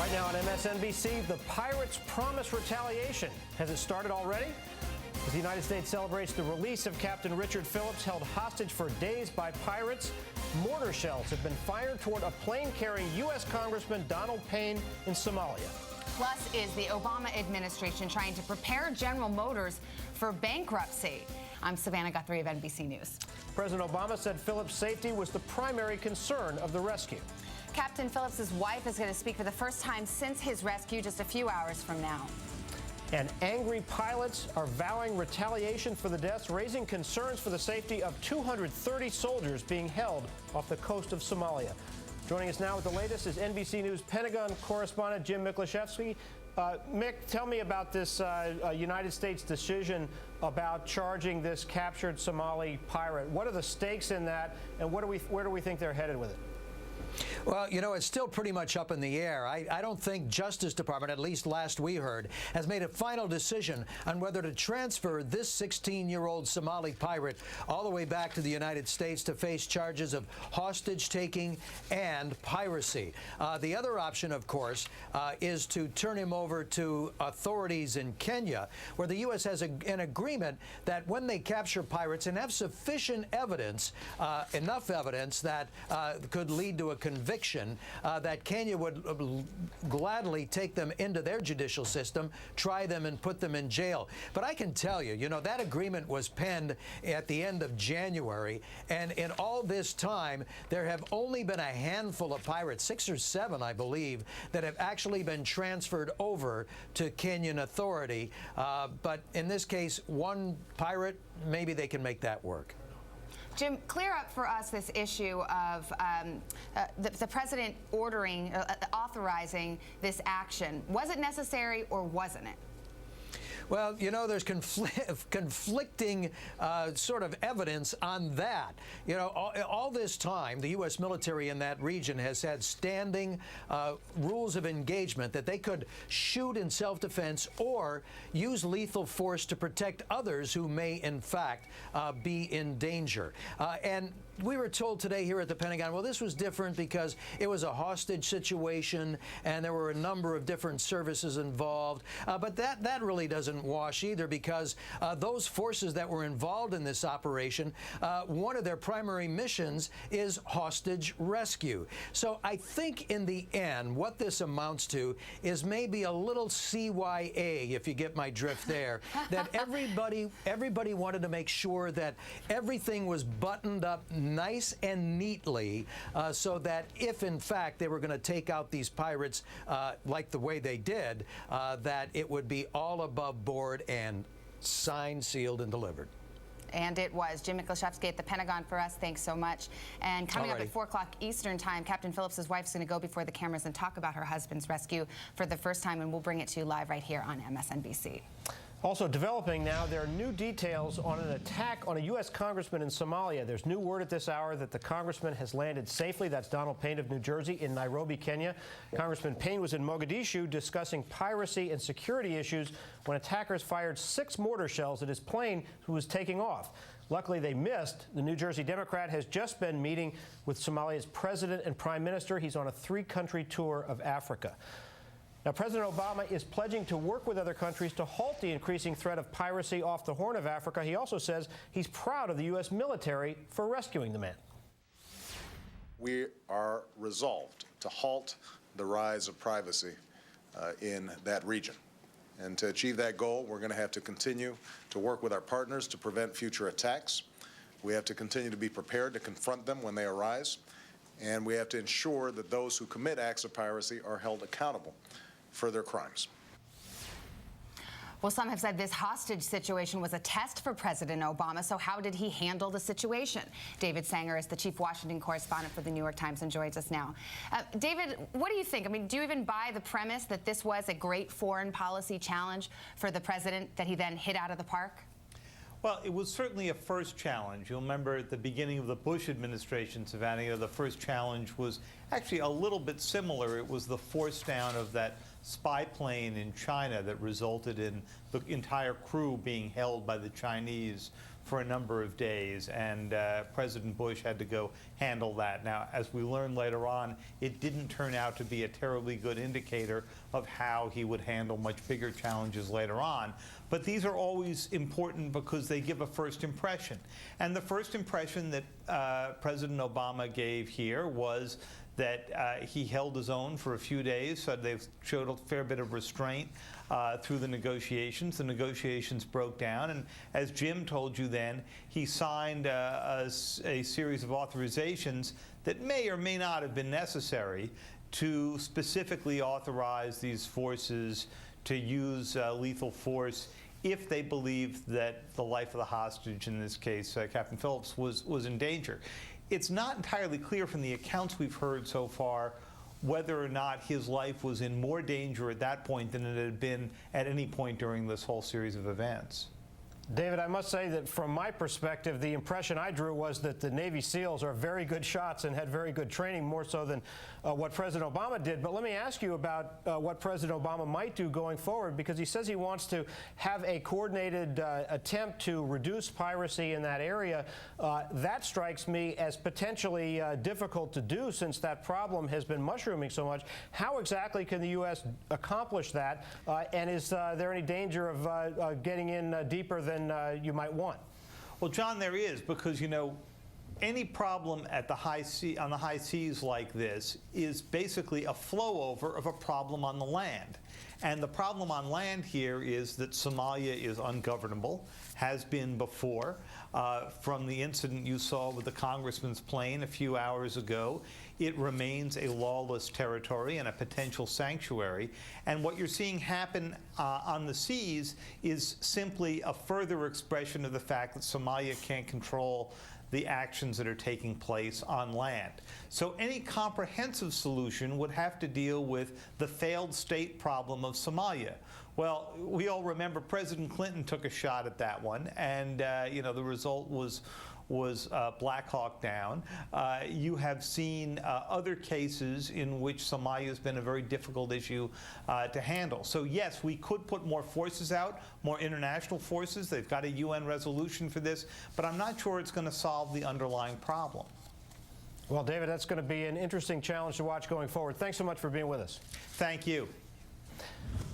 Right now on MSNBC, the pirates promise retaliation. Has it started already? As the United States celebrates the release of Captain Richard Phillips, held hostage for days by pirates, mortar shells have been fired toward a plane carrying U.S. Congressman Donald Payne in Somalia. Plus, is the Obama administration trying to prepare General Motors for bankruptcy? I'm Savannah Guthrie of NBC News. President Obama said Phillips' safety was the primary concern of the rescue. Captain Phillips' wife is going to speak for the first time since his rescue just a few hours from now. And angry pilots are vowing retaliation for the deaths, raising concerns for the safety of 230 soldiers being held off the coast of Somalia. Joining us now with the latest is NBC News Pentagon correspondent Jim Miklaszewski. Mick, tell me about this United States decision about charging this captured Somali pirate. What are the stakes in that, and where do we think they're headed with it? Well, you know, it's still pretty much up in the air. I don't think Justice Department, at least last we heard, has made a final decision on whether to transfer this 16-year-old Somali pirate all the way back to the United States to face charges of hostage-taking and piracy. The other option, of course, is to turn him over to authorities in Kenya, where the U.S. has an agreement that when they capture pirates and have sufficient evidence, enough evidence that could lead to a conviction, that Kenya would gladly take them into their judicial system, try them, and put them in jail. But I can tell you, you know, that agreement was penned at the end of January, and in all this time, there have only been a handful of pirates, 6 or 7, I believe, that have actually been transferred over to Kenyan authority. But in this case, one pirate, maybe they can make that work. Jim, clear up for us this issue of the president authorizing this action. Was it necessary or wasn't it? Well, you know, there's conflicting sort of evidence on that. You know, all this time, the U.S. military in that region has had standing rules of engagement that they could shoot in self-defense or use lethal force to protect others who may, in fact, be in danger. And we were told today here at the Pentagon, well, this was different because it was a hostage situation and there were a number of different services involved. But that really doesn't wash either, because those forces that were involved in this operation, one of their primary missions is hostage rescue. So I think in the end, what this amounts to is maybe a little CYA, if you get my drift there, that everybody wanted to make sure that everything was buttoned up nice and neatly, so that if in fact they were going to take out these pirates like the way they did, that it would be all above board and signed, sealed, and delivered. And it was. Jim Miklaszewski at the Pentagon for us. Thanks so much. And coming up at 4 o'clock Eastern Time, Captain Phillips' wife is going to go before the cameras and talk about her husband's rescue for the first time, and we'll bring it to you live right here on MSNBC. Also developing now, there are new details on an attack on a U.S. congressman in Somalia. There's new word at this hour that the congressman has landed safely. That's Donald Payne of New Jersey in Nairobi, Kenya. Congressman Payne was in Mogadishu discussing piracy and security issues when attackers fired 6 mortar shells at his plane who was taking off. Luckily, they missed. The New Jersey Democrat has just been meeting with Somalia's president and prime minister. He's on a 3-country tour of Africa. Now, President Obama is pledging to work with other countries to halt the increasing threat of piracy off the Horn of Africa. He also says he's proud of the U.S. military for rescuing the man. We are resolved to halt the rise of piracy in that region. And to achieve that goal, we're going to have to continue to work with our partners to prevent future attacks. We have to continue to be prepared to confront them when they arise. And we have to ensure that those who commit acts of piracy are held accountable for their crimes. Well, some have said this hostage situation was a test for President Obama, so how did he handle the situation? David Sanger is the chief Washington correspondent for the New York Times and joins us now. David, what do you think? I mean, do you even buy the premise that this was a great foreign policy challenge for the president that he then hit out of the park? Well, it was certainly a first challenge. You'll remember at the beginning of the Bush administration, Savannah, the first challenge was actually a little bit similar. It was the force down of that spy plane in China that resulted in the entire crew being held by the Chinese for a number of days, and President Bush had to go handle that. Now, as we learned later on, it didn't turn out to be a terribly good indicator of how he would handle much bigger challenges later on. But these are always important because they give a first impression. And the first impression that President Obama gave here was that he held his own for a few days, so they've showed a fair bit of restraint through the negotiations. The negotiations broke down, and as Jim told you then, he signed a series of authorizations that may or may not have been necessary to specifically authorize these forces to use lethal force if they believed that the life of the hostage, in this case Captain Phillips, was in danger. It's not entirely clear from the accounts we've heard so far whether or not his life was in more danger at that point than it had been at any point during this whole series of events. David, I must say that from my perspective, the impression I drew was that the Navy SEALs are very good shots and had very good training, more so than what President Obama did. But let me ask you about what President Obama might do going forward, because he says he wants to have a coordinated attempt to reduce piracy in that area. That strikes me as potentially difficult to do, since that problem has been mushrooming so much. How exactly can the U.S. accomplish that? And is there any danger of getting in deeper than you might want? Well, John, there is, because, you know, any problem at the high sea, on the high seas like this, is basically a flow over of a problem on the land. And the problem on land here is that Somalia is ungovernable, has been before. From the incident you saw with the congressman's plane a few hours ago, it remains a lawless territory and a potential sanctuary. And what you're seeing happen on the seas is simply a further expression of the fact that Somalia can't control the actions that are taking place on land. So any comprehensive solution would have to deal with the failed state problem of Somalia. Well, we all remember President Clinton took a shot at that one, and you know, the result was Black Hawk Down. You have seen other cases in which Somalia has been a very difficult issue to handle. So yes, we could put more forces out, more international forces. They've got a UN resolution for this, but I'm not sure it's going to solve the underlying problem. Well, David, that's going to be an interesting challenge to watch going forward. Thanks so much for being with us. Thank you.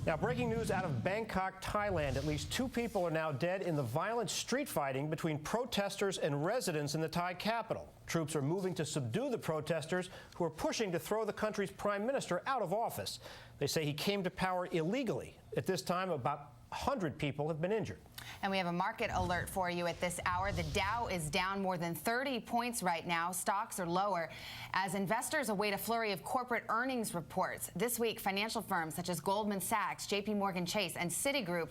Now, breaking news out of Bangkok, Thailand. At least 2 people are now dead in the violent street fighting between protesters and residents in the Thai capital. Troops are moving to subdue the protesters, who are pushing to throw the country's prime minister out of office. They say he came to power illegally. At this time, about 100 people have been injured. And we have a market alert for you at this hour. The Dow is down more than 30 points right now. Stocks are lower as investors await a flurry of corporate earnings reports. This week, financial firms such as Goldman Sachs, JP Morgan Chase, and Citigroup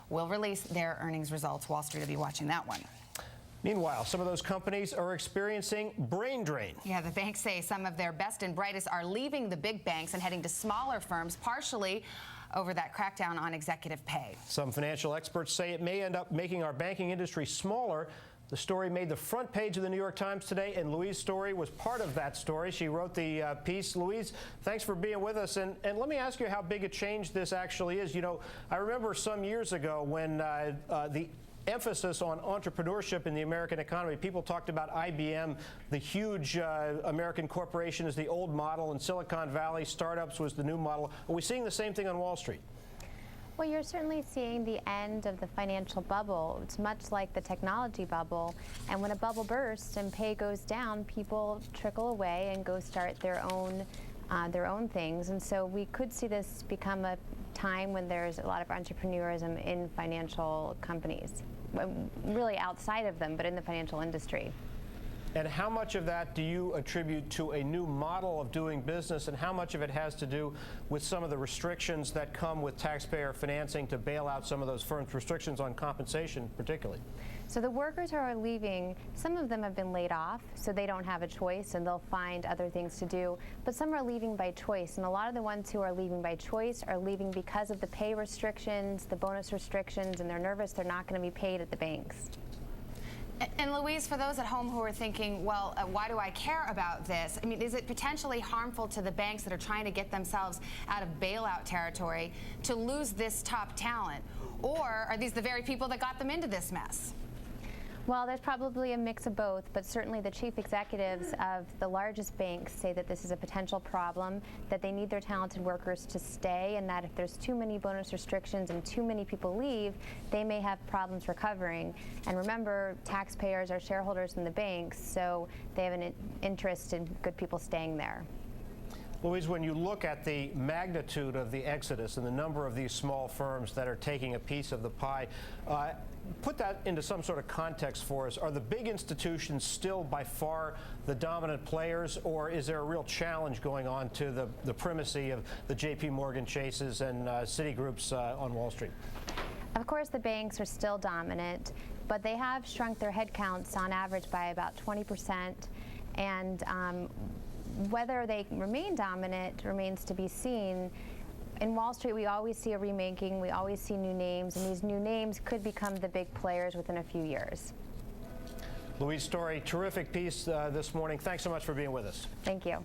will release their earnings results. Wall Street will be watching that one. Meanwhile, some of those companies are experiencing brain drain. Yeah, the banks say some of their best and brightest are leaving the big banks and heading to smaller firms, partially over that crackdown on executive pay. Some financial experts say it may end up making our banking industry smaller. The story made the front page of the New York Times today, and Louise Story was part of that story. She wrote the piece. Louise, thanks for being with us. And let me ask you how big a change this actually is. You know, I remember some years ago when the emphasis on entrepreneurship in the American economy. People talked about IBM, the huge American corporation, as the old model, and Silicon Valley startups was the new model. Are we seeing the same thing on Wall Street? Well, you're certainly seeing the end of the financial bubble. It's much like the technology bubble. And when a bubble bursts and pay goes down, people trickle away and go start their own things. And so we could see this become a time when there's a lot of entrepreneurism in financial companies, really outside of them, but in the financial industry. And how much of that do you attribute to a new model of doing business, and how much of it has to do with some of the restrictions that come with taxpayer financing to bail out some of those firms, restrictions on compensation particularly? So the workers who are leaving, some of them have been laid off, so they don't have a choice and they'll find other things to do. But some are leaving by choice, and a lot of the ones who are leaving by choice are leaving because of the pay restrictions, the bonus restrictions, and they're nervous they're not going to be paid at the banks. And Louise, for those at home who are thinking, well, why do I care about this? I mean, is it potentially harmful to the banks that are trying to get themselves out of bailout territory to lose this top talent? Or are these the very people that got them into this mess? Well, there's probably a mix of both, but certainly the chief executives of the largest banks say that this is a potential problem, that they need their talented workers to stay, and that if there's too many bonus restrictions and too many people leave, they may have problems recovering. And remember, taxpayers are shareholders in the banks, so they have an interest in good people staying there. Louise, when you look at the magnitude of the exodus and the number of these small firms that are taking a piece of the pie, put that into some sort of context for us. Are the big institutions still by far the dominant players, or is there a real challenge going on to the primacy of the J.P. Morgan Chases and Citigroups on Wall Street? Of course, the banks are still dominant, but they have shrunk their headcounts on average by about 20%, and whether they remain dominant remains to be seen. In Wall Street, we always see a remaking, we always see new names, and these new names could become the big players within a few years. Louise Story, terrific piece this morning. Thanks so much for being with us. Thank you.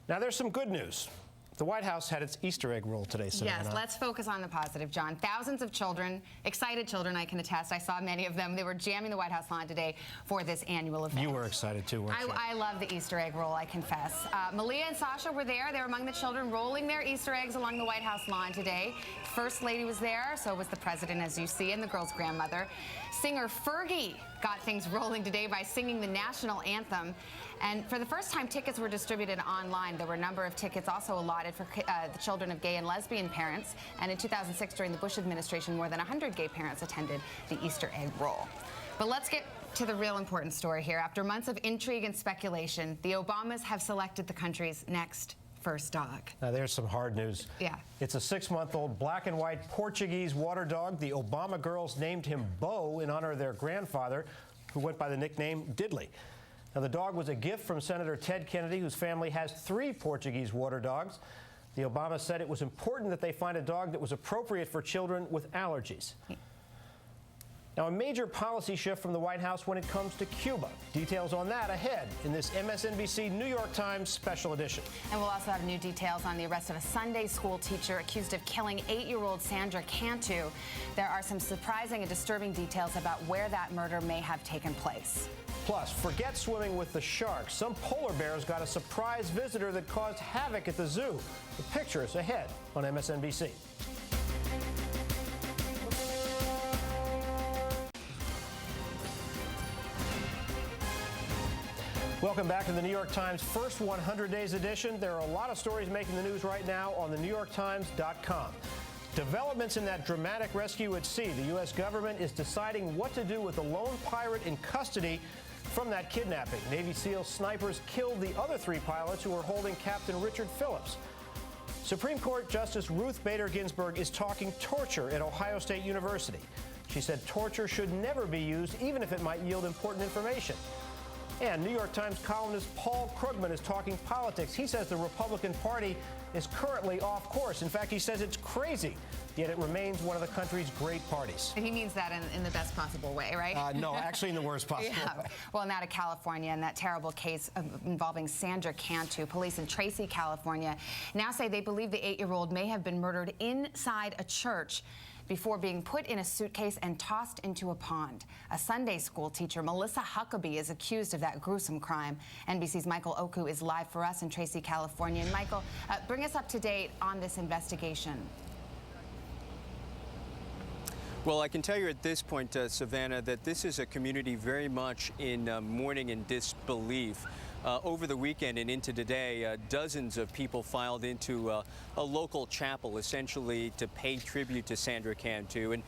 Now, there's some good news. The White House had its Easter egg roll today, Savannah. Yes, let's focus on the positive, John. Thousands of children, excited children, I can attest. I saw many of them. They were jamming the White House lawn today for this annual event. You were excited too, weren't you? I love the Easter egg roll, I confess. Malia and Sasha were there. They were among the children rolling their Easter eggs along the White House lawn today. First Lady was there, so was the President, as you see, and the girl's grandmother. Singer Fergie got things rolling today by singing the national anthem. And for the first time, tickets were distributed online. There were a number of tickets also allotted for the children of gay and lesbian parents. And in 2006, during the Bush administration, more than 100 gay parents attended the Easter egg roll. But let's get to the real important story here. After months of intrigue and speculation, the Obamas have selected the country's next first dog. Now, there's some hard news. Yeah. It's a 6-month-old black and white Portuguese water dog. The Obama girls named him Bo in honor of their grandfather, who went by the nickname Diddley. Now, the dog was a gift from Senator Ted Kennedy, whose family has 3 Portuguese water dogs. The Obamas said it was important that they find a dog that was appropriate for children with allergies. Now, a major policy shift from the White House when it comes to Cuba. Details on that ahead in this MSNBC New York Times special edition. And we'll also have new details on the arrest of a Sunday school teacher accused of killing 8-year-old Sandra Cantu. There are some surprising and disturbing details about where that murder may have taken place. Plus, forget swimming with the sharks. Some polar bears got a surprise visitor that caused havoc at the zoo. The pictures ahead on MSNBC. Welcome back to the New York Times First 100 Days edition. There are a lot of stories making the news right now on thenewyorktimes.com. Developments in that dramatic rescue at sea. The U.S. government is deciding what to do with the lone pirate in custody from that kidnapping. Navy SEAL snipers killed the other 3 pilots who were holding Captain Richard Phillips. Supreme Court Justice Ruth Bader Ginsburg is talking torture at Ohio State University. She said torture should never be used, even if it might yield important information. And New York Times columnist Paul Krugman is talking politics. He says the Republican Party is currently off course. In fact, he says it's crazy, yet it remains one of the country's great parties. He means that in the best possible way, right? No, actually in the worst possible way. Well, now to California and that terrible case involving Sandra Cantu. Police in Tracy, California, now say they believe the 8-year-old may have been murdered inside a church before being put in a suitcase and tossed into a pond. A Sunday school teacher, Melissa Huckabee, is accused of that gruesome crime. NBC's Michael Oku is live for us in Tracy, California. And Michael, bring us up to date on this investigation. Well, I can tell you at this point, Savannah, that this is a community very much in mourning and disbelief. Over the weekend and into today, dozens of people filed into a local chapel, essentially to pay tribute to Sandra Cantu, and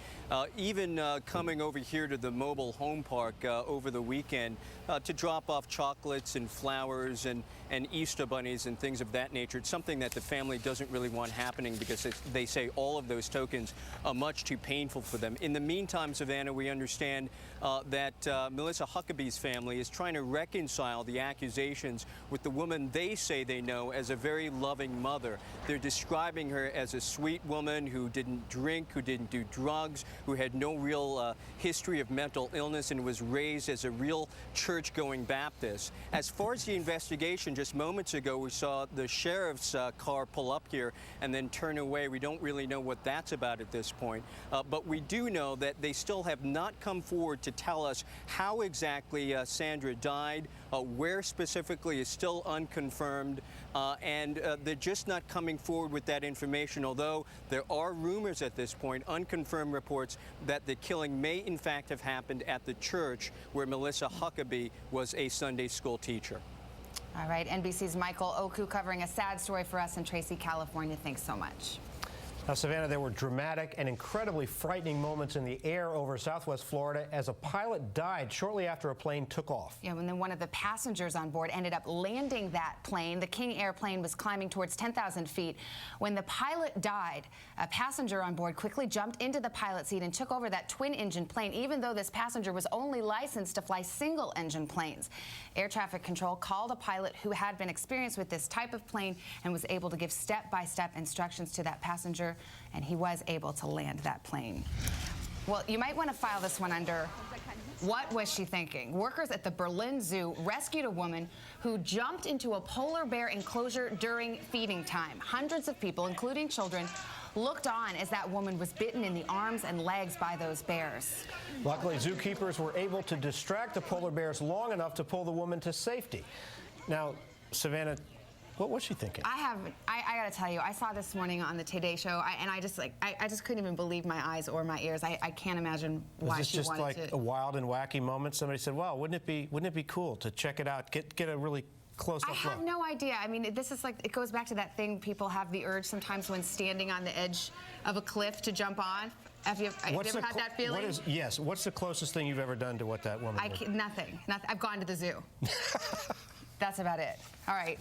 even coming over here to the mobile home park over the weekend to drop off chocolates and flowers and Easter bunnies and things of that nature. It's something that the family doesn't really want happening because they say all of those tokens are much too painful for them. In the meantime, Savannah, we understand that Melissa Huckabee's family is trying to reconcile the accusations with the woman they say they know as a very loving mother. They're describing her as a sweet woman who didn't drink, who didn't do drugs, who had no real history of mental illness and was raised as a real church-going Baptist. As far as the investigation, just moments ago we saw the sheriff's car pull up here and then turn away. We don't really know what that's about at this point, but we do know that they still have not come forward to tell us how exactly Sandra died. Where specifically is still unconfirmed, and they're just not coming forward with that information, although there are rumors at this point, unconfirmed reports, that the killing may in fact have happened at the church where Melissa Huckabee was a Sunday school teacher. All right, NBC's Michael Oku covering a sad story for us in Tracy, California. Thanks so much. Now, Savannah, there were dramatic and incredibly frightening moments in the air over Southwest Florida as a pilot died shortly after a plane took off. Yeah, and then one of the passengers on board ended up landing that plane. The King Air plane was climbing towards 10,000 feet. When the pilot died, a passenger on board quickly jumped into the pilot seat and took over that twin-engine plane, even though this passenger was only licensed to fly single-engine planes. Air traffic control called a pilot who had been experienced with this type of plane and was able to give step-by-step instructions to that passenger, and he was able to land that plane. Well, you might want to file this one under what was she thinking? Workers at the Berlin Zoo rescued a woman who jumped into a polar bear enclosure during feeding time. Hundreds of people, including children, looked on as that woman was bitten in the arms and legs by those bears. Luckily, zookeepers were able to distract the polar bears long enough to pull the woman to safety. Now, Savannah, what was she thinking? I got to tell you, I saw this morning on the Today Show, and I just couldn't even believe my eyes or my ears. I can't imagine why she wanted to. Was this just like a wild and wacky moment? Somebody said, "Wow, wouldn't it be cool to check it out, get a really close-up look?" I have no idea. I mean, this is like, it goes back to that thing people have the urge sometimes when standing on the edge of a cliff to jump on. Have you ever had that feeling? Yes. What's the closest thing you've ever done to what that woman did? Nothing. I've gone to the zoo. That's about it. All right.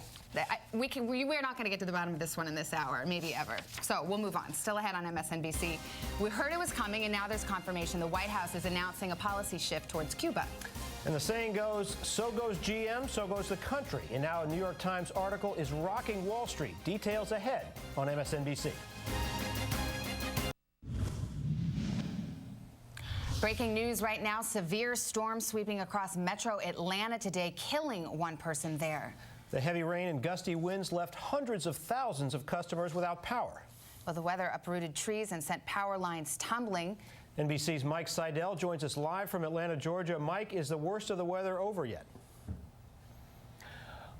We're not going to get to the bottom of this one in this hour, maybe ever. So we'll move on. Still ahead on MSNBC. We heard it was coming, and now there's confirmation. The White House is announcing a policy shift towards Cuba. And the saying goes, so goes GM, so goes the country. And now a New York Times article is rocking Wall Street. Details ahead on MSNBC. Breaking news right now, severe storm sweeping across metro Atlanta today, killing one person there. The heavy rain and gusty winds left hundreds of thousands of customers without power. Well, the weather uprooted trees and sent power lines tumbling. NBC's Mike Seidel joins us live from Atlanta, Georgia. Mike, is the worst of the weather over yet?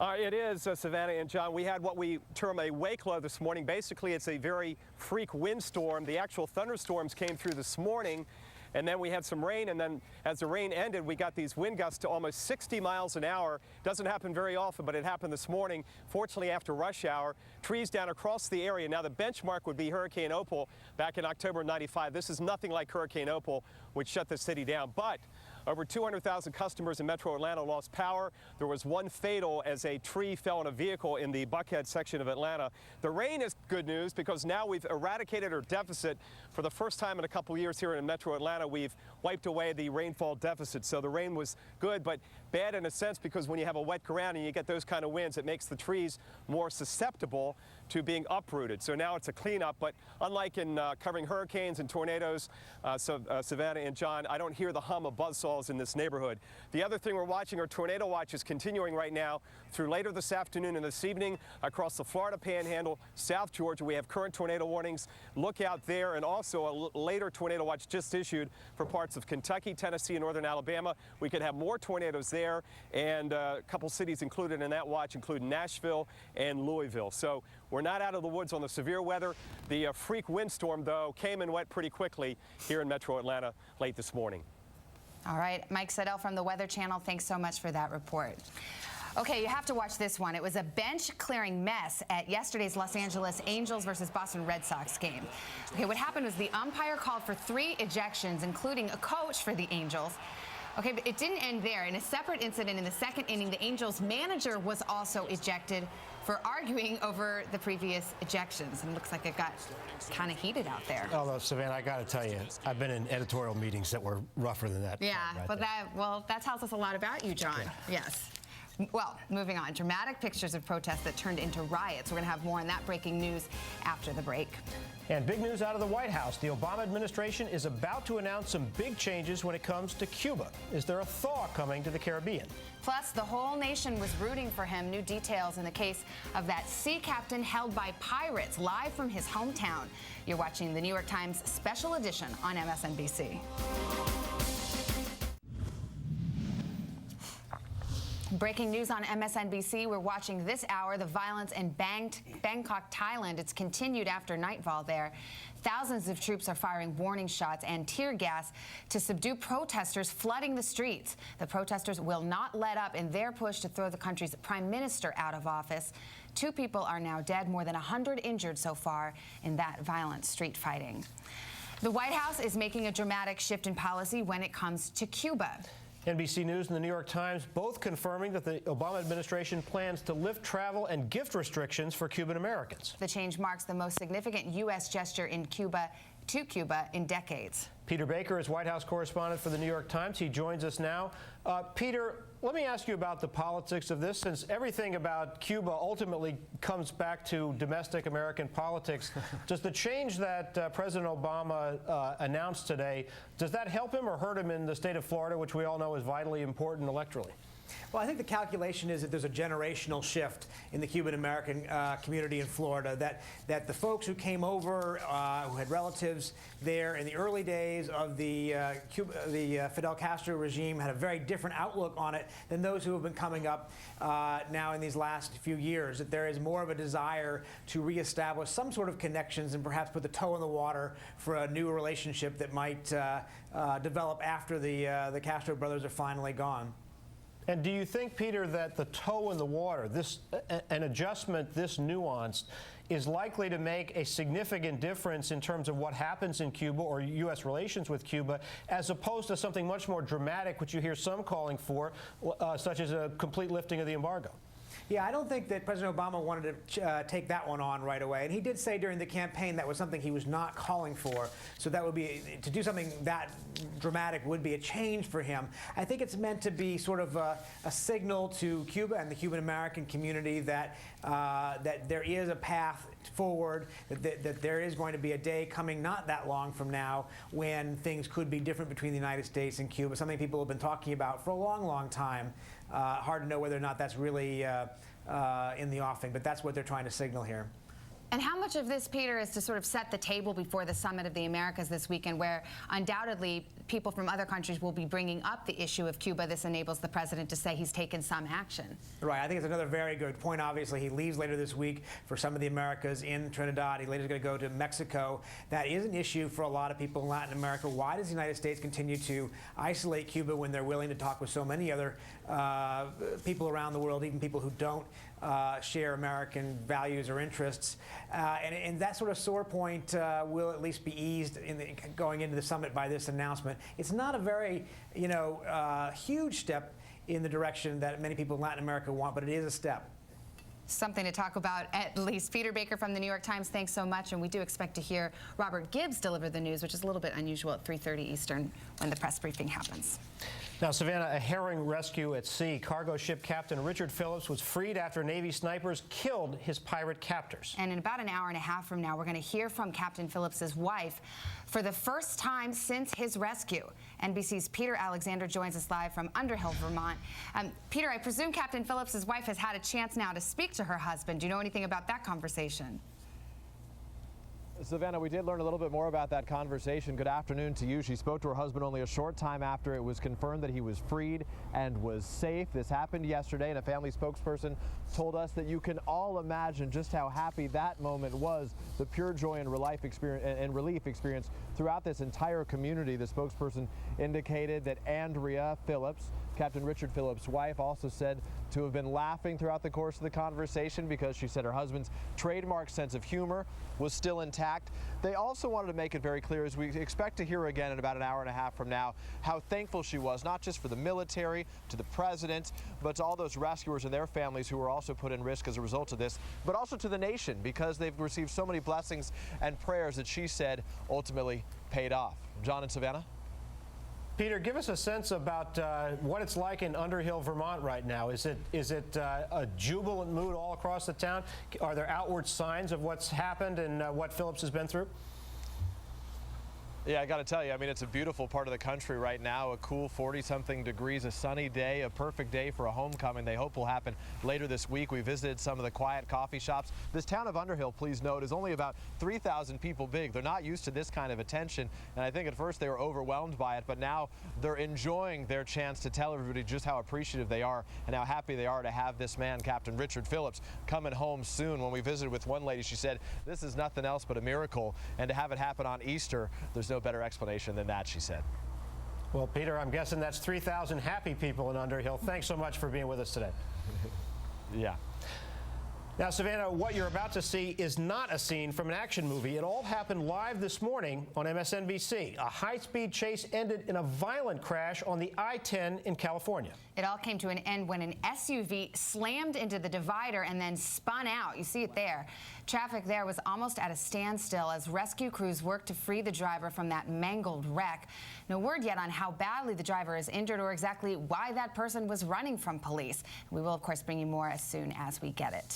It is, Savannah and John. We had what we term a wake low this morning. Basically, it's a very freak windstorm. The actual thunderstorms came through this morning, and then we had some rain, and then as the rain ended, we got these wind gusts to almost 60 miles an hour. Doesn't happen very often, but it happened this morning, fortunately after rush hour. Trees down across the area. Now, the benchmark would be Hurricane Opal back in October '95. This is nothing like Hurricane Opal, which shut the city down. But over 200,000 customers in metro Atlanta lost power. There was one fatal as a tree fell on a vehicle in the Buckhead section of Atlanta. The rain is good news because now we've eradicated our deficit. For the first time in a couple years here in metro Atlanta, we've wiped away the rainfall deficit. So the rain was good, but bad in a sense because when you have a wet ground and you get those kind of winds, it makes the trees more susceptible to being uprooted. So now it's a cleanup, but unlike in covering hurricanes and tornadoes, Savannah and John, I don't hear the hum of buzzsaws in this neighborhood. The other thing we're watching, our tornado watch is continuing right now through later this afternoon and this evening across the Florida Panhandle, South Georgia. We have current tornado warnings. Look out there, and also a later tornado watch just issued for parts of Kentucky, Tennessee, and northern Alabama. We could have more tornadoes there, and a couple cities included in that watch include Nashville and Louisville. So we're not out of the woods on the severe weather. The freak windstorm, though, came and went pretty quickly here in metro Atlanta late this morning. All right, Mike Seidel from the Weather Channel, thanks so much for that report. Okay, you have to watch this one. It was a bench-clearing mess at yesterday's Los Angeles Angels versus Boston Red Sox game. Okay, what happened was the umpire called for 3 ejections, including a coach for the Angels. Okay, but it didn't end there. In a separate incident in the second inning, the Angels manager was also ejected for arguing over the previous ejections. And it looks like it got kind of heated out there. Although, Savannah, I got to tell you, I've been in editorial meetings that were rougher than that. Yeah, right but that tells us a lot about you, John. Yeah. Yes. Well, moving on. Dramatic pictures of protests that turned into riots. We're going to have more on that breaking news after the break. And big news out of the White House. The Obama administration is about to announce some big changes when it comes to Cuba. Is there a thaw coming to the Caribbean? Plus, the whole nation was rooting for him. New details in the case of that sea captain held by pirates, live from his hometown. You're watching the New York Times special edition on MSNBC. Breaking news on MSNBC. We're watching this hour the violence in Bangkok, Thailand. It's continued after nightfall there. Thousands of troops are firing warning shots and tear gas to subdue protesters flooding the streets. The protesters will not let up in their push to throw the country's prime minister out of office. 2 people are now dead, more than 100 injured so far in that violent street fighting. The White House is making a dramatic shift in policy when it comes to Cuba. NBC News and the New York Times both confirming that the Obama administration plans to lift travel and gift restrictions for Cuban Americans. The change marks the most significant U.S. gesture in Cuba in decades. Peter Baker is White House correspondent for the New York Times. He joins us now. Peter, let me ask you about the politics of this, since everything about Cuba ultimately comes back to domestic American politics. Does the change that President Obama announced today, does that help him or hurt him in the state of Florida, which we all know is vitally important electorally? Well, I think the calculation is that there's a generational shift in the Cuban-American community in Florida, that the folks who came over, who had relatives there in the early days of the Fidel Castro regime, had a very different outlook on it than those who have been coming up now in these last few years, that there is more of a desire to reestablish some sort of connections and perhaps put the toe in the water for a new relationship that might develop after the Castro brothers are finally gone. And do you think, Peter, that the toe in the water, an adjustment this nuanced, is likely to make a significant difference in terms of what happens in Cuba or U.S. relations with Cuba, as opposed to something much more dramatic, which you hear some calling for, such as a complete lifting of the embargo? Yeah, I don't think that President Obama wanted to take that one on right away. And he did say during the campaign that was something he was not calling for. So that would be, to do something that dramatic would be a change for him. I think it's meant to be sort of a signal to Cuba and the Cuban-American community that there is a path forward, that there is going to be a day coming not that long from now when things could be different between the United States and Cuba, something people have been talking about for a long, long time. Hard to know whether or not that's really in the offing, but that's what they're trying to signal here. And how much of this, Peter, is to sort of set the table before the Summit of the Americas this weekend, where undoubtedly people from other countries will be bringing up the issue of Cuba? This enables the president to say he's taken some action. Right. I think it's another very good point. Obviously, he leaves later this week for some of the Americas in Trinidad. He later is going to go to Mexico. That is an issue for a lot of people in Latin America. Why does the United States continue to isolate Cuba when they're willing to talk with so many other people around the world, even people who don't share American values or interests? And that sort of sore point will at least be eased going into the summit by this announcement. It's not a very, huge step in the direction that many people in Latin America want, but it is a step. Something to talk about, at least. Peter Baker from the New York Times, thanks so much. And we do expect to hear Robert Gibbs deliver the news, which is a little bit unusual at 3:30 Eastern when the press briefing happens. Now, Savannah, a herring rescue at sea. Cargo ship Captain Richard Phillips was freed after Navy snipers killed his pirate captors. And in about an hour and a half from now, we're going to hear from Captain Phillips's wife for the first time since his rescue. NBC's Peter Alexander joins us live from Underhill, Vermont. Peter, I presume Captain Phillips's wife has had a chance now to speak to her husband. Do you know anything about that conversation? Savannah, we did learn a little bit more about that conversation. Good afternoon to you. She spoke to her husband only a short time after it was confirmed that he was freed and was safe. This happened yesterday, and a family spokesperson told us that you can all imagine just how happy that moment was, the pure joy and relief experience throughout this entire community. The spokesperson indicated that Andrea Phillips, Captain Richard Phillips' wife, also said to have been laughing throughout the course of the conversation because she said her husband's trademark sense of humor was still intact. They also wanted to make it very clear, as we expect to hear again in about an hour and a half from now, how thankful she was, not just for the military, to the president, but to all those rescuers and their families who were also put in risk as a result of this, but also to the nation, because they've received so many blessings and prayers that she said ultimately paid off. John and Savannah? Peter, give us a sense about what it's like in Underhill, Vermont right now. Is it a jubilant mood all across the town? Are there outward signs of what's happened and what Phillips has been through? Yeah, I got to tell you, I mean, it's a beautiful part of the country right now, a cool 40-something degrees, a sunny day, a perfect day for a homecoming they hope will happen later this week. We visited some of the quiet coffee shops. This town of Underhill, please note, is only about 3,000 people big. They're not used to this kind of attention, and I think at first they were overwhelmed by it, but now they're enjoying their chance to tell everybody just how appreciative they are and how happy they are to have this man, Captain Richard Phillips, coming home soon. When we visited with one lady, she said, this is nothing else but a miracle, and to have it happen on Easter, there's no better explanation than that, she said. Well, Peter, I'm guessing that's 3,000 happy people in Underhill. Thanks so much for being with us today. Yeah. Now, Savannah, what you're about to see is not a scene from an action movie. It all happened live this morning on MSNBC. A high-speed chase ended in a violent crash on the I-10 in California. It all came to an end when an SUV slammed into the divider and then spun out. You see it there. Traffic there was almost at a standstill as rescue crews worked to free the driver from that mangled wreck. No word yet on how badly the driver is injured or exactly why that person was running from police. We will, of course, bring you more as soon as we get it.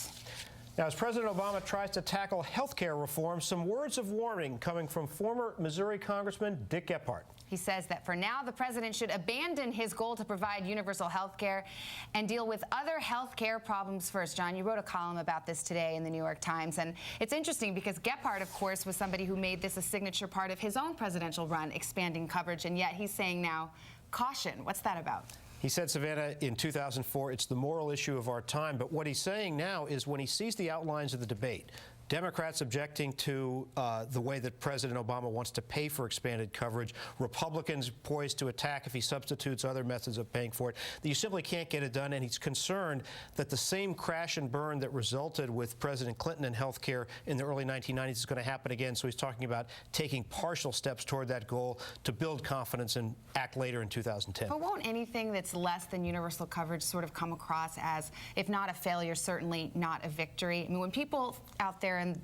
Now, as President Obama tries to tackle health care reform, some words of warning coming from former Missouri Congressman Dick Gephardt. He says that for now, the president should abandon his goal to provide universal health care and deal with other health care problems first. John, you wrote a column about this today in the New York Times, and it's interesting because Gephardt, of course, was somebody who made this a signature part of his own presidential run, expanding coverage, and yet he's saying now, caution. What's that about? He said, Savannah, in 2004, it's the moral issue of our time. But what he's saying now is when he sees the outlines of the debate, Democrats objecting to the way that President Obama wants to pay for expanded coverage, Republicans poised to attack if he substitutes other methods of paying for it, that you simply can't get it done. And he's concerned that the same crash and burn that resulted with President Clinton in health care in the early 1990s is going to happen again. So he's talking about taking partial steps toward that goal to build confidence and act later in 2010. But won't anything that's less than universal coverage sort of come across as, if not a failure, certainly not a victory? I mean, when people out there in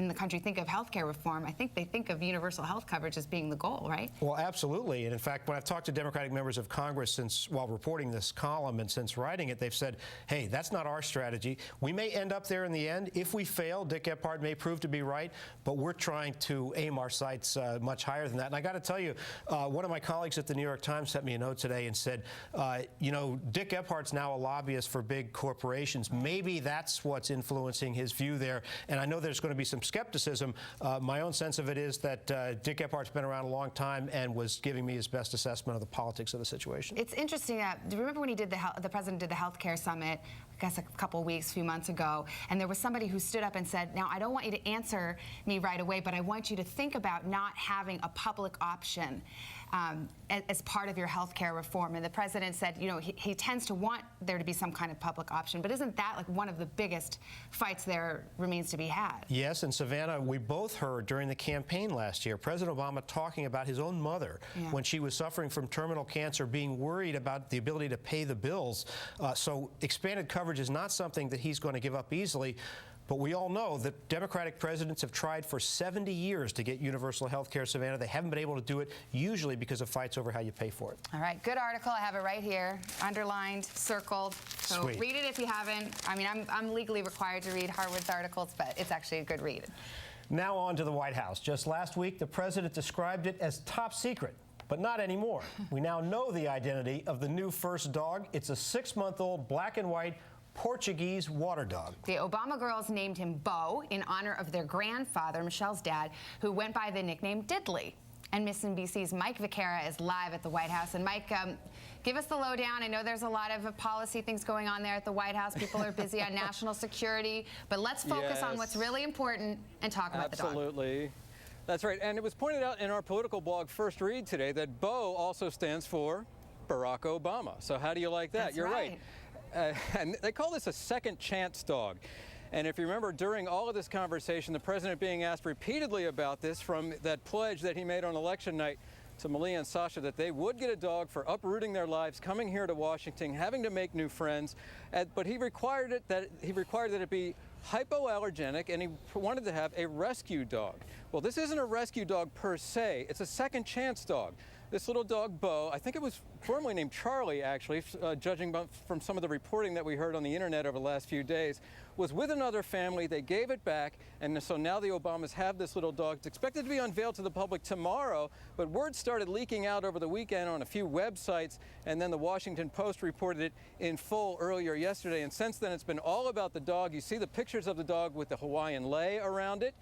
the country think of health care reform, I think they think of universal health coverage as being the goal, right? Well, absolutely. And in fact, when I've talked to Democratic members of Congress while reporting this column and since writing it, they've said, hey, that's not our strategy. We may end up there in the end. If we fail, Dick Gephardt may prove to be right, but we're trying to aim our sights much higher than that. And I got to tell you, one of my colleagues at the New York Times sent me a note today and said, you know, Dick Gephardt's now a lobbyist for big corporations. Maybe that's what's influencing his view there. And I know there's going to be some skepticism. My own sense of it is that Dick Gephardt's been around a long time and was giving me his best assessment of the politics of the situation. It's interesting. Do you remember when he did the president did the health care summit, I guess a few months ago, and there was somebody who stood up and said, now, I don't want you to answer me right away, but I want you to think about not having a public option as part of your health care reform. And the president said, you know, he tends to want there to be some kind of public option, but isn't that like one of the biggest fights there remains to be had? Yes, and Savannah, we both heard during the campaign last year, President Obama talking about his own mother when she was suffering from terminal cancer, being worried about the ability to pay the bills. So expanded coverage is not something that he's going to give up easily. But we all know that Democratic presidents have tried for 70 years to get universal health care, Savannah. They haven't been able to do it, usually because of fights over how you pay for it. All right, good article. I have it right here, underlined, circled. So Sweet. Read it if you haven't. I mean, I'm legally required to read Harwood's articles, but it's actually a good read. Now on to the White House. Just last week, the president described it as top secret. But not anymore. We now know the identity of the new first dog. It's a 6-month-old black and white Portuguese water dog. The Obama girls named him Bo in honor of their grandfather, Michelle's dad, who went by the nickname Diddley. And MSNBC's Mike Vaquera is live at the White House. And Mike, give us the lowdown. I know there's a lot of policy things going on there at the White House. People are busy on national security. But let's focus on what's really important and talk about the dog. Absolutely. That's right. And it was pointed out in our political blog First Read today that Bo also stands for Barack Obama. So how do you like that? That's You're right. And they call this a second chance dog. And if you remember, during all of this conversation, the president being asked repeatedly about this from that pledge that he made on election night to Malia and Sasha that they would get a dog for uprooting their lives, coming here to Washington, having to make new friends. But he required that it be hypoallergenic, and he wanted to have a rescue dog. Well, this isn't a rescue dog per se. It's a second chance dog. This little dog, Bo, I think it was formerly named Charlie, actually, judging from some of the reporting that we heard on the internet over the last few days, was with another family. They gave it back, and so now the Obamas have this little dog. It's expected to be unveiled to the public tomorrow, but word started leaking out over the weekend on a few websites, and then the Washington Post reported it in full earlier yesterday. And since then, it's been all about the dog. You see the pictures of the dog with the Hawaiian lei around it.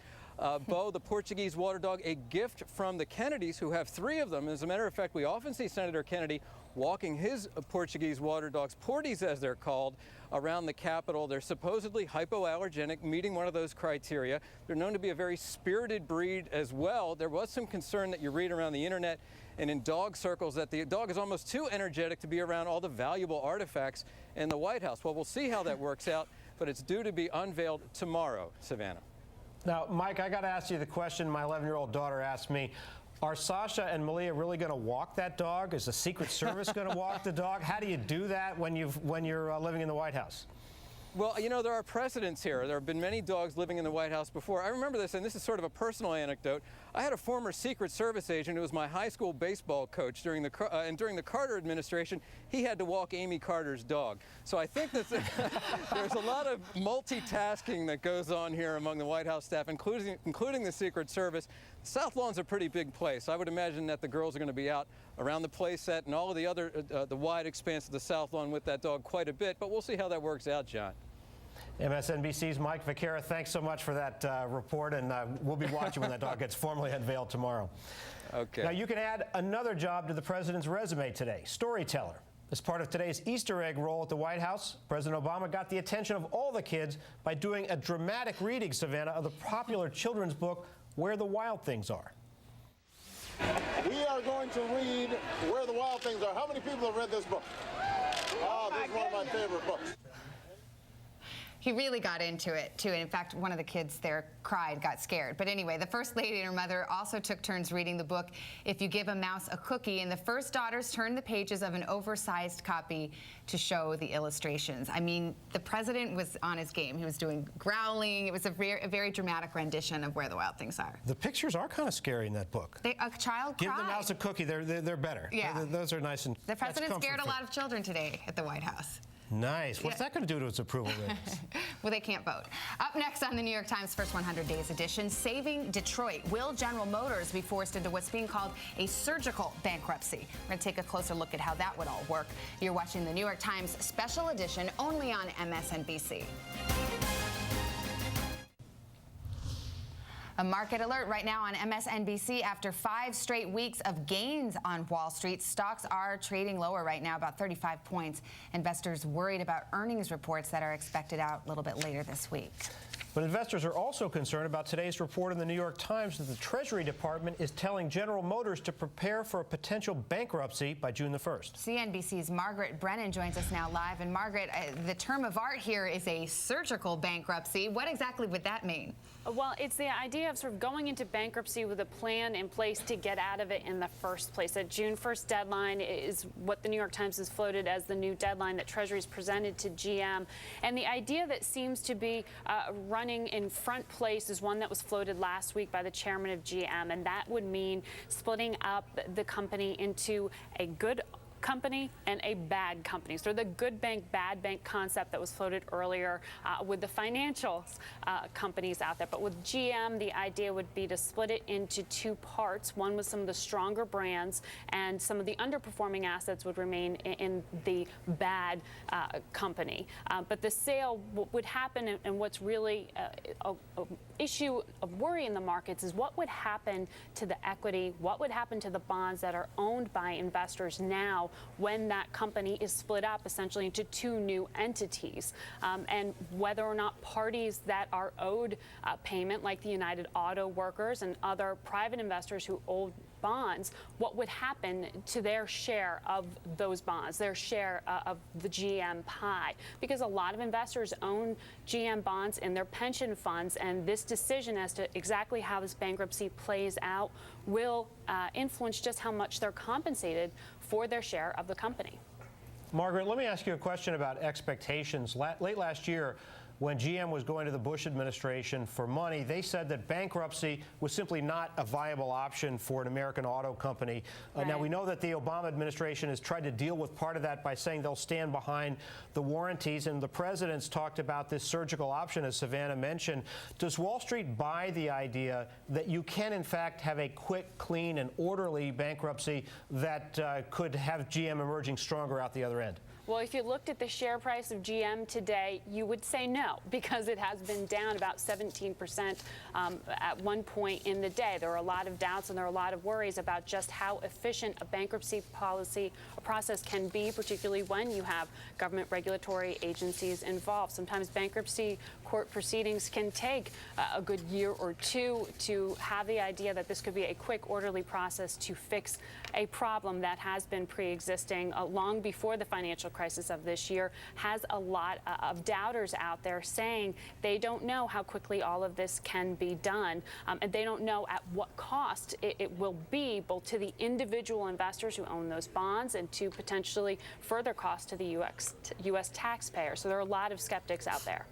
Bo, the Portuguese water dog, a gift from the Kennedys, who have 3 of them. As a matter of fact, we often see Senator Kennedy walking his Portuguese water dogs, Porties as they're called, around the Capitol. They're supposedly hypoallergenic, meeting one of those criteria. They're known to be a very spirited breed as well. There was some concern that you read around the internet and in dog circles that the dog is almost too energetic to be around all the valuable artifacts in the White House. Well, we'll see how that works out, but it's due to be unveiled tomorrow, Savannah. Now, Mike, I got to ask you the question my 11-year-old daughter asked me. Are Sasha and Malia really going to walk that dog? Is the Secret Service going to walk the dog? How do you do that when you're living in the White House? Well, you know, there are precedents here. There have been many dogs living in the White House before. I remember this, and this is sort of a personal anecdote. I had a former Secret Service agent who was my high school baseball coach during the Carter administration. He had to walk Amy Carter's dog. So I think that there's a lot of multitasking that goes on here among the White House staff, including the Secret Service. South Lawn's a pretty big place. I would imagine that the girls are going to be out around the play set and all of the other, the wide expanse of the South Lawn with that dog quite a bit, but we'll see how that works out, John. MSNBC's Mike Vaquera, thanks so much for that report, and we'll be watching when that dog gets formally unveiled tomorrow. Okay. Now, you can add another job to the president's resume today, storyteller. As part of today's Easter egg roll at the White House, President Obama got the attention of all the kids by doing a dramatic reading, Savannah, of the popular children's book, Where the Wild Things Are. We are going to read Where the Wild Things Are. How many people have read this book? Oh, this is one of my favorite books. He really got into it, too. And in fact, one of the kids there cried, got scared. But anyway, the First Lady and her mother also took turns reading the book, If You Give a Mouse a Cookie. And the first daughters turned the pages of an oversized copy to show the illustrations. I mean, the president was on his game. He was doing growling. It was a very dramatic rendition of Where the Wild Things Are. The pictures are kind of scary in that book. A child Give cried. the mouse a cookie. They're better. Yeah. Those are nice and The president scared a lot of children today at the White House. Nice. What's that going to do to its approval ratings? Well, they can't vote. Up next on the New York Times First 100 Days edition, Saving Detroit. Will General Motors be forced into what's being called a surgical bankruptcy? We're going to take a closer look at how that would all work. You're watching the New York Times Special Edition only on MSNBC. A market alert right now on MSNBC. After 5 straight weeks of gains on Wall Street, stocks are trading lower right now, about 35 points. Investors worried about earnings reports that are expected out a little bit later this week. But investors are also concerned about today's report in the New York Times that the Treasury Department is telling General Motors to prepare for a potential bankruptcy by June the 1st. CNBC's Margaret Brennan joins us now live. And Margaret, the term of art here is a surgical bankruptcy. What exactly would that mean? Well, it's the idea of sort of going into bankruptcy with a plan in place to get out of it in the first place. A June 1st deadline is what the New York Times has floated as the new deadline that Treasury's presented to GM. And the idea that seems to be running in front place is one that was floated last week by the chairman of GM, and that would mean splitting up the company into a good company and a bad company. So the good bank, bad bank concept that was floated earlier with the financial companies out there. But with GM, the idea would be to split it into 2 parts. One with some of the stronger brands, and some of the underperforming assets would remain in the bad company. But the sale would happen, and what's really an issue of worry in the markets is what would happen to the equity, what would happen to the bonds that are owned by investors now when that company is split up essentially into 2 new entities, and whether or not parties that are owed payment, like the United Auto Workers and other private investors who owe bonds, what would happen to their share of those bonds, their share of the GM pie? Because a lot of investors own GM bonds in their pension funds, and this decision as to exactly how this bankruptcy plays out will influence just how much they're compensated for their share of the company. Margaret, let me ask you a question about expectations. Late last year, when GM was going to the Bush administration for money, they said that bankruptcy was simply not a viable option for an American auto company. Now, we know that the Obama administration has tried to deal with part of that by saying they'll stand behind the warranties, and the president's talked about this surgical option, as Savannah mentioned. Does Wall Street buy the idea that you can, in fact, have a quick, clean, and orderly bankruptcy that could have GM emerging stronger out the other end? Well, if you looked at the share price of GM today, you would say no, because it has been down about 17% at one point in the day. There are a lot of doubts and there are a lot of worries about just how efficient a bankruptcy policy process can be, particularly when you have government regulatory agencies involved. Sometimes bankruptcy court proceedings can take a good year or two. To have the idea that this could be a quick, orderly process to fix a problem that has been pre-existing long before the financial crisis of this year has a lot of doubters out there saying they don't know how quickly all of this can be done, and they don't know at what cost it will be, both to the individual investors who own those bonds and to potentially further cost to the U.S. taxpayer. So there are a lot of skeptics out there.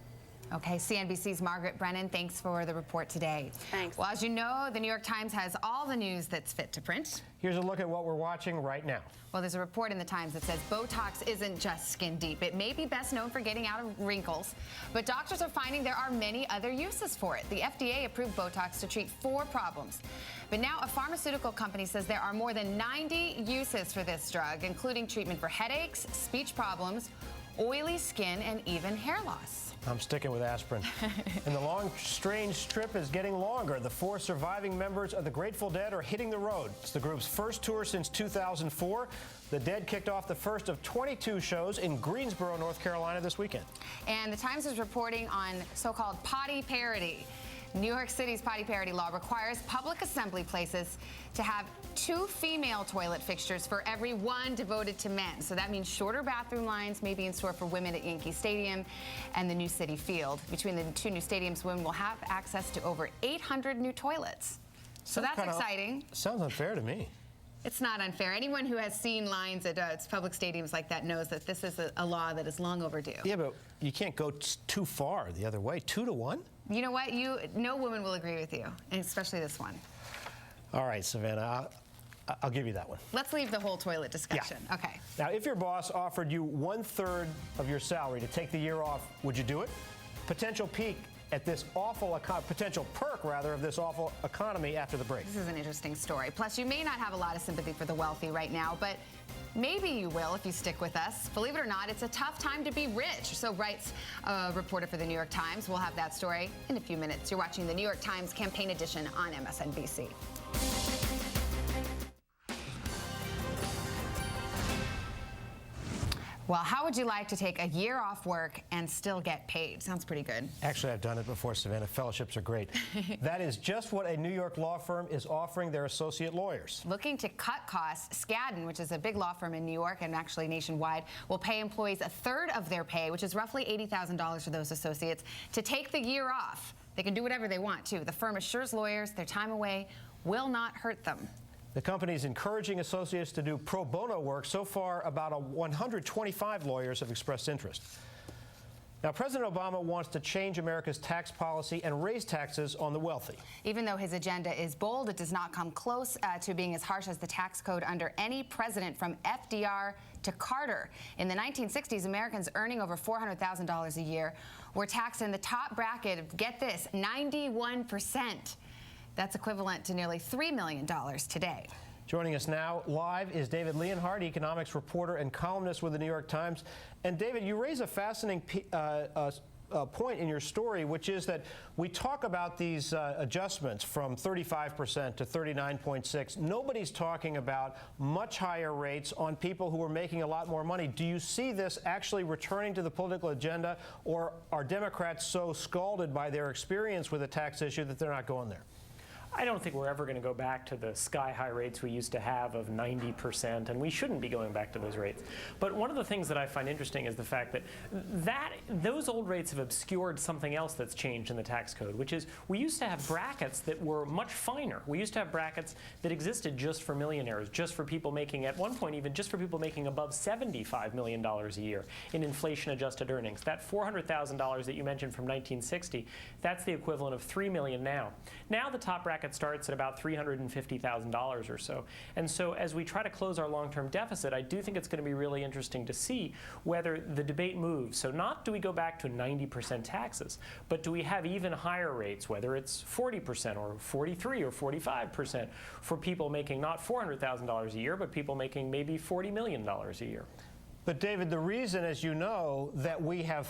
Okay, CNBC's Margaret Brennan, thanks for the report today. Thanks. Well, as you know, the New York Times has all the news that's fit to print. Here's a look at what we're watching right now. Well, there's a report in the Times that says Botox isn't just skin deep. It may be best known for getting out of wrinkles, but doctors are finding there are many other uses for it. The FDA approved Botox to treat 4 problems. But now a pharmaceutical company says there are more than 90 uses for this drug, including treatment for headaches, speech problems, oily skin, and even hair loss. I'm sticking with aspirin. And the long, strange trip is getting longer. The 4 surviving members of the Grateful Dead are hitting the road. It's the group's first tour since 2004. The Dead kicked off the first of 22 shows in Greensboro, North Carolina this weekend. And the Times is reporting on so-called potty parity. New York City's potty parity law requires public assembly places to have 2 female toilet fixtures for every 1 devoted to men. So that means shorter bathroom lines may be in store for women at Yankee Stadium and the new Citi Field. Between the 2 new stadiums, women will have access to over 800 new toilets. So that's exciting. Sounds unfair to me. It's not unfair. Anyone who has seen lines at public stadiums like that knows that this is a law that is long overdue. Yeah, but you can't go too far the other way. 2 to 1? You know what? No woman will agree with you, and especially this one. All right, Savannah, I'll give you that one. Let's leave the whole toilet discussion. Yeah. Okay. Now, if your boss offered you 1/3 of your salary to take the year off, would you do it? Potential peak at this awful, potential perk, rather, of this awful economy after the break. This is an interesting story. Plus, you may not have a lot of sympathy for the wealthy right now, but maybe you will if you stick with us. Believe it or not, it's a tough time to be rich. So writes a reporter for the New York Times. We'll have that story in a few minutes. You're watching the New York Times Campaign Edition on MSNBC. Well, how would you like to take a year off work and still get paid? Sounds pretty good. Actually, I've done it before, Savannah. Fellowships are great. That is just what a New York law firm is offering their associate lawyers. Looking to cut costs, Skadden, which is a big law firm in New York and actually nationwide, will pay employees 1/3 of their pay, which is roughly $80,000 for those associates, to take the year off. They can do whatever they want, too. The firm assures lawyers their time away will not hurt them. The company is encouraging associates to do pro bono work. So far, about 125 lawyers have expressed interest. Now, President Obama wants to change America's tax policy and raise taxes on the wealthy. Even though his agenda is bold, it does not come close to being as harsh as the tax code under any president from FDR to Carter. In the 1960s, Americans earning over $400,000 a year were taxed in the top bracket of, get this, 91%. That's equivalent to nearly $3 million today. Joining us now live is David Leonhardt, economics reporter and columnist with the New York Times. And David, you raise a fascinating point in your story, which is that we talk about these adjustments from 35% to 39.6%. Nobody's talking about much higher rates on people who are making a lot more money. Do you see this actually returning to the political agenda, or are Democrats so scalded by their experience with the tax issue that they're not going there? I don't think we're ever going to go back to the sky-high rates we used to have of 90%, and we shouldn't be going back to those rates. But one of the things that I find interesting is the fact that those old rates have obscured something else that's changed in the tax code, which is we used to have brackets that were much finer. We used to have brackets that existed just for millionaires, just for people making, at one point even just for people making above $75 million a year in inflation-adjusted earnings. That $400,000 that you mentioned from 1960, that's the equivalent of $3 million now. Now the top bracket starts at about $350,000 or so. And so as we try to close our long-term deficit, I do think it's going to be really interesting to see whether the debate moves. So not do we go back to 90% taxes, but do we have even higher rates, whether it's 40% or 43 or 45% for people making not $400,000 a year, but people making maybe $40 million a year. But David, the reason, as you know, that we have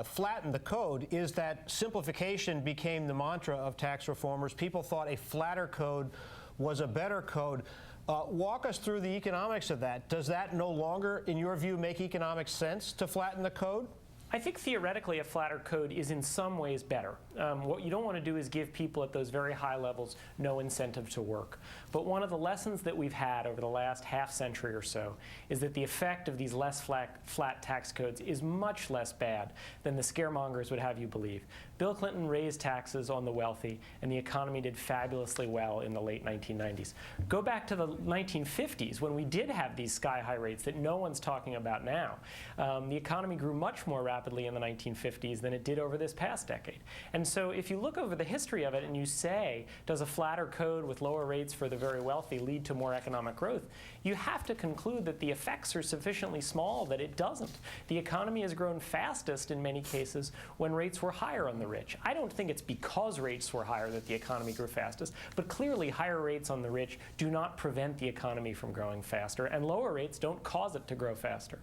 flattened the code is that simplification became the mantra of tax reformers. People thought a flatter code was a better code. Walk us through the economics of that. Does that no longer, in your view, make economic sense to flatten the code? I think theoretically a flatter code is in some ways better. What you don't want to do is give people at those very high levels no incentive to work. But one of the lessons that we've had over the last half century or so is that the effect of these less flat tax codes is much less bad than the scaremongers would have you believe. Bill Clinton raised taxes on the wealthy, and the economy did fabulously well in the late 1990s. Go back to the 1950s when we did have these sky-high rates that no one's talking about now. The economy grew much more rapidly in the 1950s than it did over this past decade. And so if you look over the history of it and you say, does a flatter code with lower rates for the very wealthy lead to more economic growth, you have to conclude that the effects are sufficiently small that it doesn't. The economy has grown fastest in many cases when rates were higher on the rich. I don't think it's because rates were higher that the economy grew fastest, but clearly higher rates on the rich do not prevent the economy from growing faster, and lower rates don't cause it to grow faster.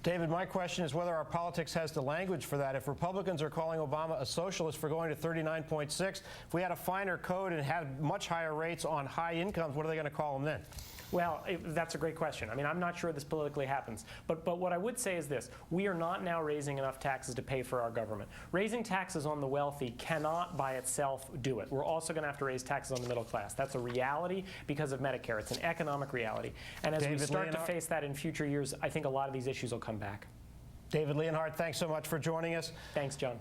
David, my question is whether our politics has the language for that. If Republicans are calling Obama a socialist for going to 39.6, if we had a finer code and had much higher rates on high incomes, what are they going to call him then? Well, that's a great question. I mean, I'm not sure this politically happens. But what I would say is this. We are not now raising enough taxes to pay for our government. Raising taxes on the wealthy cannot by itself do it. We're also going to have to raise taxes on the middle class. That's a reality because of Medicare. It's an economic reality. And as we start to face that in future years, I think a lot of these issues will come back. David Leonhardt, thanks so much for joining us. Thanks, John.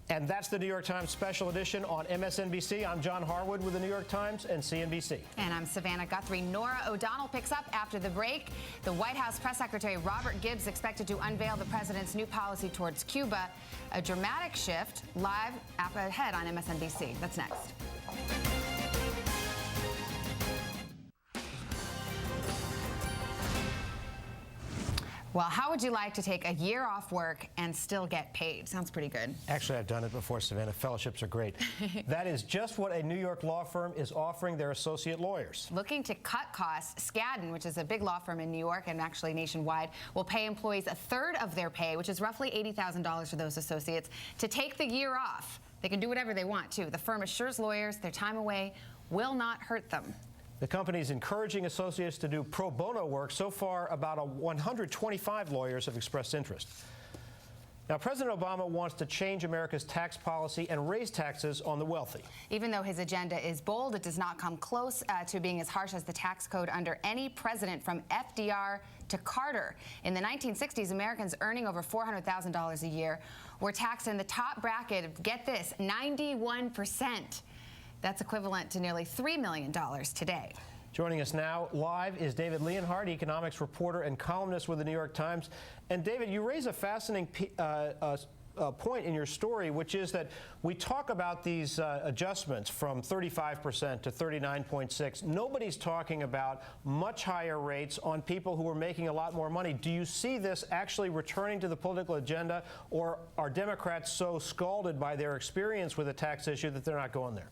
And that's the New York Times special edition on MSNBC. I'm John Harwood with the New York Times and CNBC. And I'm Savannah Guthrie. Norah O'Donnell picks up after the break. The White House Press Secretary Robert Gibbs expected to unveil the president's new policy towards Cuba. A dramatic shift live up ahead on MSNBC. That's next. Well, how would you like to take a year off work and still get paid? Sounds pretty good. Actually, I've done it before, Savannah. Fellowships are great. That is just what a New York law firm is offering their associate lawyers. Looking to cut costs, Skadden, which is a big law firm in New York and actually nationwide, will pay employees a third of their pay, which is roughly $80,000 for those associates, to take the year off. They can do whatever they want, too. The firm assures lawyers their time away will not hurt them. The company is encouraging associates to do pro bono work. So far, about 125 lawyers have expressed interest. Now, President Obama wants to change America's tax policy and raise taxes on the wealthy. Even though his agenda is bold, it does not come close to being as harsh as the tax code under any president from FDR to Carter. In the 1960s, Americans earning over $400,000 a year were taxed in the top bracket of, get this, 91%. That's equivalent to nearly $3 million today. Joining us now live is David Leonhardt, economics reporter and columnist with the New York Times. And David, you raise a fascinating point in your story, which is that we talk about these adjustments from 35% to 39.6. Nobody's talking about much higher rates on people who are making a lot more money. Do you see this actually returning to the political agenda, or are Democrats so scalded by their experience with a tax issue that they're not going there?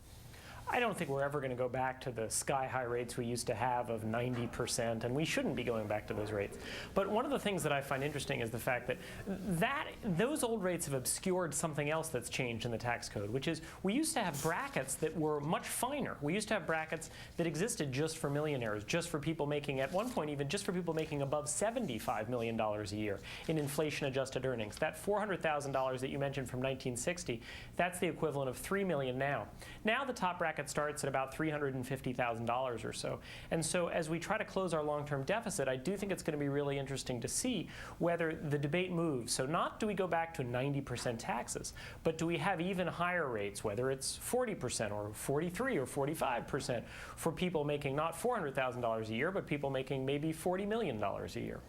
I don't think we're ever going to go back to the sky-high rates we used to have of 90%, and we shouldn't be going back to those rates. But one of the things that I find interesting is the fact that those old rates have obscured something else that's changed in the tax code, which is we used to have brackets that were much finer. We used to have brackets that existed just for millionaires, just for people making, at one point even, just for people making above $75 million a year in inflation-adjusted earnings. That $400,000 that you mentioned from 1960, that's the equivalent of $3 million now. Now the top bracket bracket starts at about $350,000 or so. And so as we try to close our long-term deficit, I do think it's going to be really interesting to see whether the debate moves. So not do we go back to 90% taxes, but do we have even higher rates, whether it's 40% or 43 or 45% for people making not $400,000 a year, but people making maybe $40 million a year.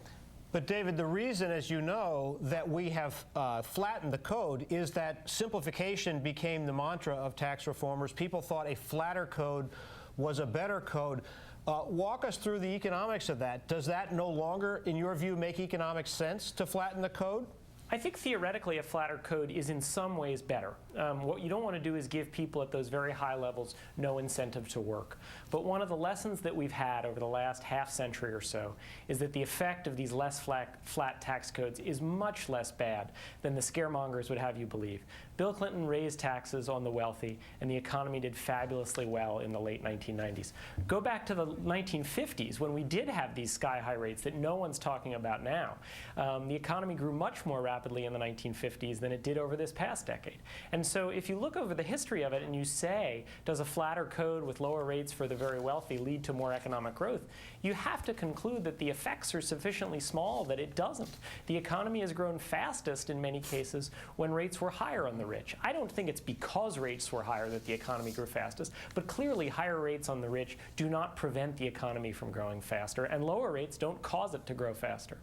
But David, the reason, as you know, that we have flattened the code is that simplification became the mantra of tax reformers. People thought a flatter code was a better code. Walk us through the economics of that. Does that no longer, in your view, make economic sense to flatten the code? I think theoretically a flatter code is in some ways better. What you don't want to do is give people at those very high levels no incentive to work. But one of the lessons that we've had over the last half century or so is that the effect of these less flat tax codes is much less bad than the scaremongers would have you believe. Bill Clinton raised taxes on the wealthy, and the economy did fabulously well in the late 1990s. Go back to the 1950s when we did have these sky-high rates that no one's talking about now. The economy grew much more rapidly in the 1950s than it did over this past decade. And so if you look over the history of it and you say, does a flatter code with lower rates for the very wealthy lead to more economic growth, you have to conclude that the effects are sufficiently small that it doesn't. The economy has grown fastest in many cases when rates were higher on the rich. I don't think it's because rates were higher that the economy grew fastest, but clearly higher rates on the rich do not prevent the economy from growing faster, and lower rates don't cause it to grow faster.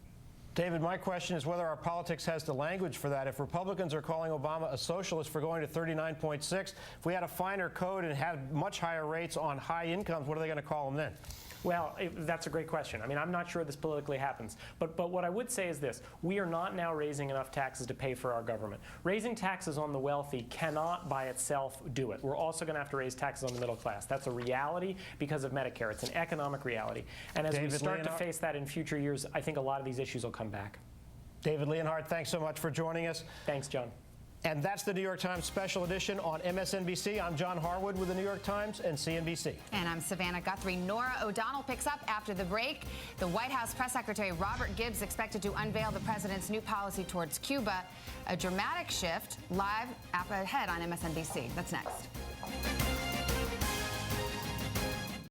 David, my question is whether our politics has the language for that. If Republicans are calling Obama a socialist for going to 39.6, if we had a finer code and had much higher rates on high incomes, what are they going to call them then? Well, that's a great question. I mean, I'm not sure this politically happens. But what I would say is this. We are not now raising enough taxes to pay for our government. Raising taxes on the wealthy cannot by itself do it. We're also going to have to raise taxes on the middle class. That's a reality because of Medicare. It's an economic reality. And as we start to face that in future years, I think a lot of these issues will come back. David Leonhardt, thanks so much for joining us. Thanks, John. And that's the New York Times Special Edition on MSNBC. I'm John Harwood with the New York Times and CNBC. And I'm Savannah Guthrie. Norah O'Donnell picks up after the break. The White House Press Secretary Robert Gibbs expected to unveil the president's new policy towards Cuba. A dramatic shift live ahead on MSNBC. That's next.